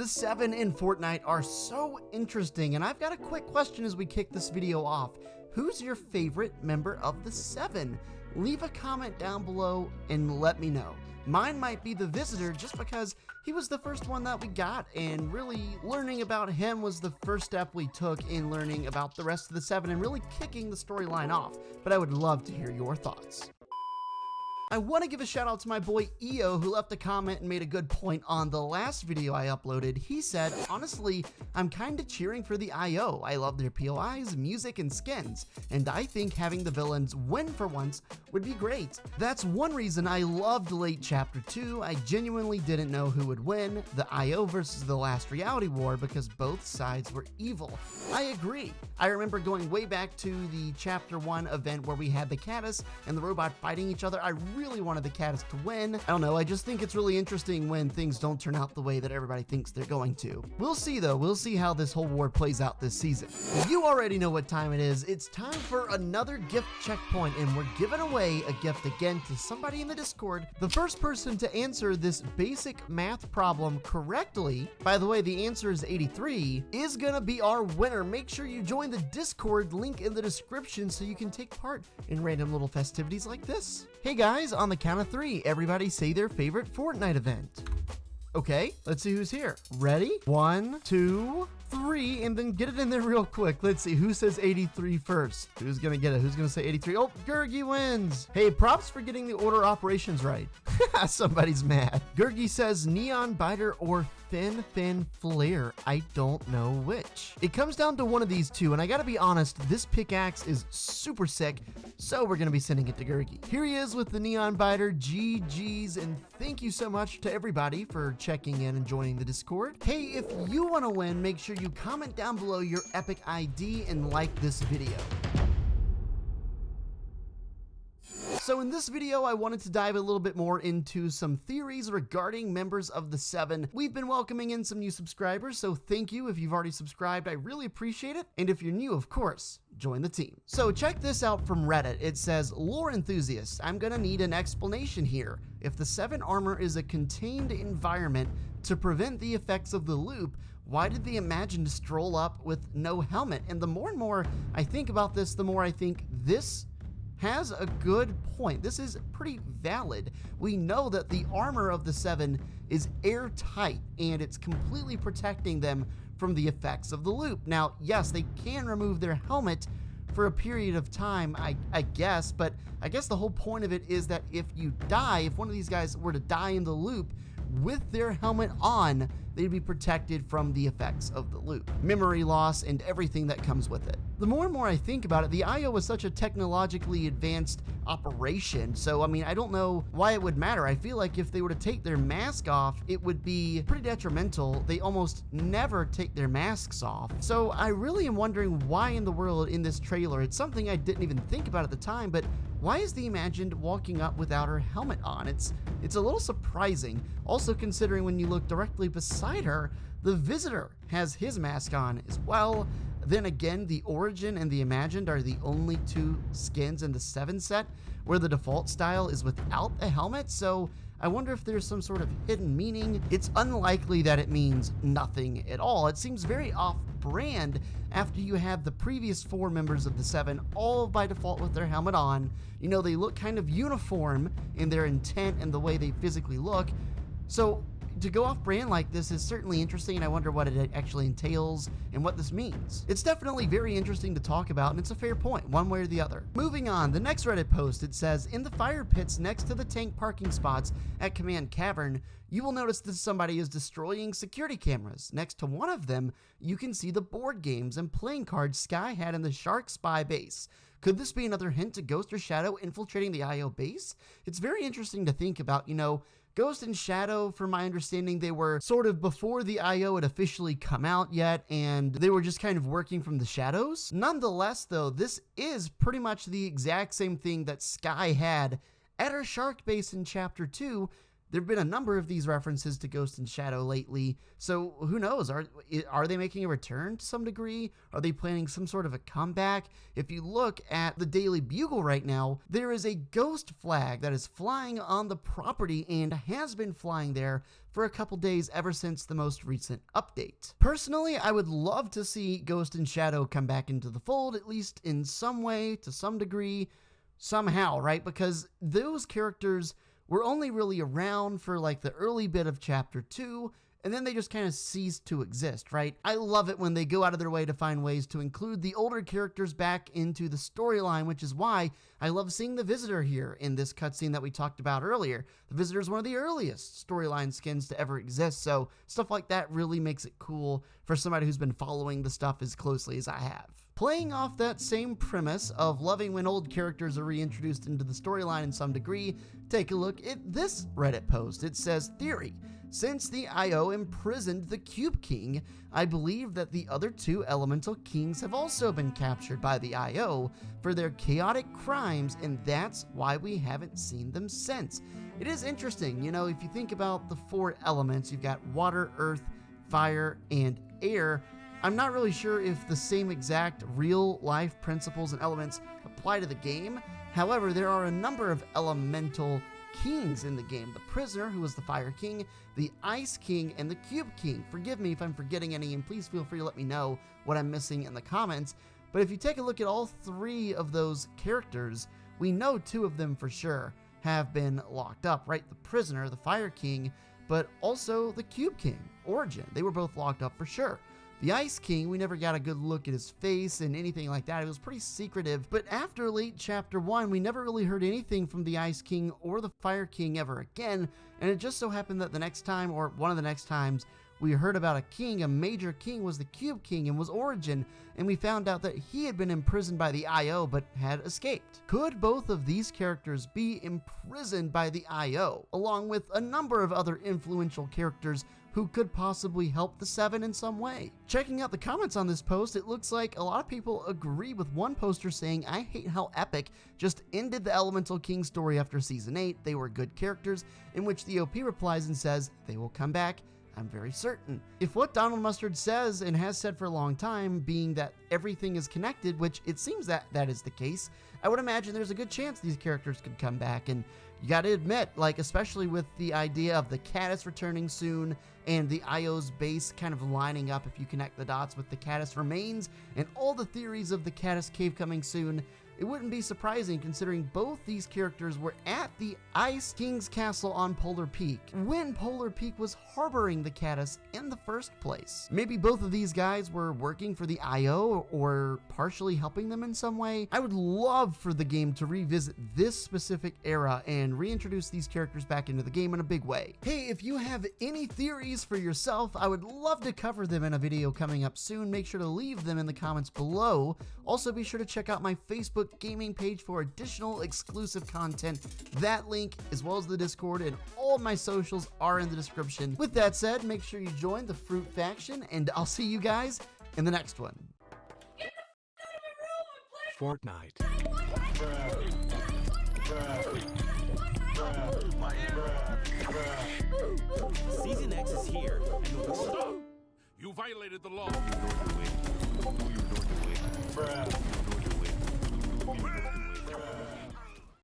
The 7 in Fortnite are so interesting, and I've got a quick question as we kick this video off. Who's your favorite member of the 7? Leave a comment down below and let me know. Mine might be the Visitor just because he was the first one that we got, and really learning about him was the first step we took in learning about the rest of the 7 and really kicking the storyline off. But I would love to hear your thoughts. I want to give a shout out to my boy EO, who left a comment and made a good point on the last video I uploaded. He said, honestly, I'm kind of cheering for the IO. I love their POIs, music, and skins, and I think having the villains win for once would be great. That's one reason I loved late Chapter 2. I genuinely didn't know who would win, the IO versus the last reality war, because both sides were evil. I agree. I remember going way back to the Chapter 1 event where we had the Caddis and the robot fighting each other. I really wanted the Caddis to win. I don't know, I just think it's really interesting when things don't turn out the way that everybody thinks they're going to. We'll see though, we'll see how this whole war plays out this season. You already know what time it is. It's time for another gift checkpoint, and we're giving away a gift again to somebody in the Discord. The first person to answer this basic math problem correctly, by the way, the answer is 83, is gonna be our winner. Make sure you join the Discord, link in the description, so you can take part in random little festivities like this. Hey guys, on the count of 3, everybody say their favorite Fortnite event. Okay, let's see who's here. Ready? 1, 2, 3, and then get it in there real quick. Let's see who says 83 first. Who's gonna get it? Who's gonna say 83? Oh, Gurgi wins. Hey, props for getting the order operations right. Somebody's mad. Gurgi says Neon Biter or Fin Flare. I don't know which. It comes down to one of these two, and I gotta be honest, this pickaxe is super sick, so we're gonna be sending it to Gurgi. Here he is with the Neon Biter. GG's, and thank you so much to everybody for checking in and joining the Discord. Hey, if you wanna win, make sure you comment down below your epic ID and like this video. So in this video, I wanted to dive a little bit more into some theories regarding members of the 7. We've been welcoming in some new subscribers, so thank you if you've already subscribed. I really appreciate it. And if you're new, of course, join the team. So check this out from Reddit. It says, lore enthusiasts, I'm gonna need an explanation here. If the 7 armor is a contained environment to prevent the effects of the loop, why did they imagine to stroll up with no helmet? And the more and more I think about this, the more I think this has a good point. This is pretty valid. We know that the armor of the 7 is airtight and it's completely protecting them from the effects of the loop. Now, yes, they can remove their helmet for a period of time, I guess, but I guess the whole point of it is that if you die, if one of these guys were to die in the loop with their helmet on, they'd be protected from the effects of the loop, memory loss, and everything that comes with it. The more and more I think about it, the IO is such a technologically advanced operation, so I mean, I don't know why it would matter. I feel like if they were to take their mask off, it would be pretty detrimental. They almost never take their masks off. So I really am wondering why in the world in this trailer, it's something I didn't even think about at the time, but why is the Imagined walking up without her helmet on? It's a little surprising. Also considering when you look directly beside her, the Visitor has his mask on as well. Then again, the Origin and the Imagined are the only 2 skins in the 7 set where the default style is without a helmet, so I wonder if there's some sort of hidden meaning. It's unlikely that it means nothing at all. It seems very off-brand after you have the previous 4 members of the 7 all by default with their helmet on. You know, they look kind of uniform in their intent and the way they physically look. So to go off-brand like this is certainly interesting, and I wonder what it actually entails and what this means. It's definitely very interesting to talk about, and it's a fair point, one way or the other. Moving on, the next Reddit post, it says, in the fire pits next to the tank parking spots at Command Cavern, you will notice that somebody is destroying security cameras. Next to one of them, you can see the board games and playing cards Sky had in the Shark Spy base. Could this be another hint to Ghost or Shadow infiltrating the IO base? It's very interesting to think about, you know, Ghost and Shadow, from my understanding, they were sort of before the IO had officially come out yet, and they were just kind of working from the shadows. Nonetheless, though, this is pretty much the exact same thing that Sky had at her shark base in Chapter 2. There have been a number of these references to Ghost and Shadow lately, so who knows? Are they making a return to some degree? Are they planning some sort of a comeback? If you look at the Daily Bugle right now, there is a ghost flag that is flying on the property and has been flying there for a couple days ever since the most recent update. Personally, I would love to see Ghost and Shadow come back into the fold, at least in some way, to some degree, somehow, right? Because those characters were only really around for like the early bit of chapter 2, and then they just kind of ceased to exist, right? I love it when they go out of their way to find ways to include the older characters back into the storyline, which is why I love seeing the Visitor here in this cutscene that we talked about earlier. The Visitor is one of the earliest storyline skins to ever exist, so stuff like that really makes it cool for somebody who's been following the stuff as closely as I have. Playing off that same premise of loving when old characters are reintroduced into the storyline in some degree, take a look at this Reddit post. It says, "Theory. Since the IO imprisoned the Cube King, I believe that the other two elemental kings have also been captured by the IO for their chaotic crimes, and that's why we haven't seen them since." It is interesting, you know, if you think about the 4 elements, you've got water, earth, fire, and air. I'm not really sure if the same exact real-life principles and elements apply to the game. However, there are a number of elemental kings in the game. The Prisoner, who was the Fire King, the Ice King, and the Cube King. Forgive me if I'm forgetting any, and please feel free to let me know what I'm missing in the comments. But if you take a look at all 3 of those characters, we know 2 of them for sure have been locked up, right? The Prisoner, the Fire King, but also the Cube King, Origin. They were both locked up for sure. The Ice King, we never got a good look at his face and anything like that. It was pretty secretive, but after late chapter 1, we never really heard anything from the Ice King or the Fire King ever again, and it just so happened that the next time, or one of the next times, we heard about a king, a major king, was the Cube King and was Origin, and we found out that he had been imprisoned by the IO but had escaped. Could both of these characters be imprisoned by the IO, along with a number of other influential characters who could possibly help the 7 in some way? Checking out the comments on this post, it looks like a lot of people agree with one poster saying, "I hate how Epic just ended the Elemental King story after Season 8. They were good characters," in which the OP replies and says, "They will come back, I'm very certain." If what Donald Mustard says and has said for a long time, being that everything is connected, which it seems that is the case, I would imagine there's a good chance these characters could come back. And you gotta admit, like, especially with the idea of the Caddis returning soon and the IO's base kind of lining up, if you connect the dots with the Caddis remains and all the theories of the Caddis cave coming soon, it wouldn't be surprising considering both these characters were at the Ice King's castle on Polar Peak when Polar Peak was harboring the Caddis in the first place. Maybe both of these guys were working for the IO or partially helping them in some way. I would love for the game to revisit this specific era and reintroduce these characters back into the game in a big way. Hey, if you have any theories for yourself, I would love to cover them in a video coming up soon. Make sure to leave them in the comments below. Also, be sure to check out my Facebook gaming page for additional exclusive content. That link, as well as the Discord and all of my socials, are in the description. With that said, make sure you join the Fruit faction, and I'll see you guys in the next one. Fortnite. Season X is here, and the world... Stop! You violated the law. Bruh.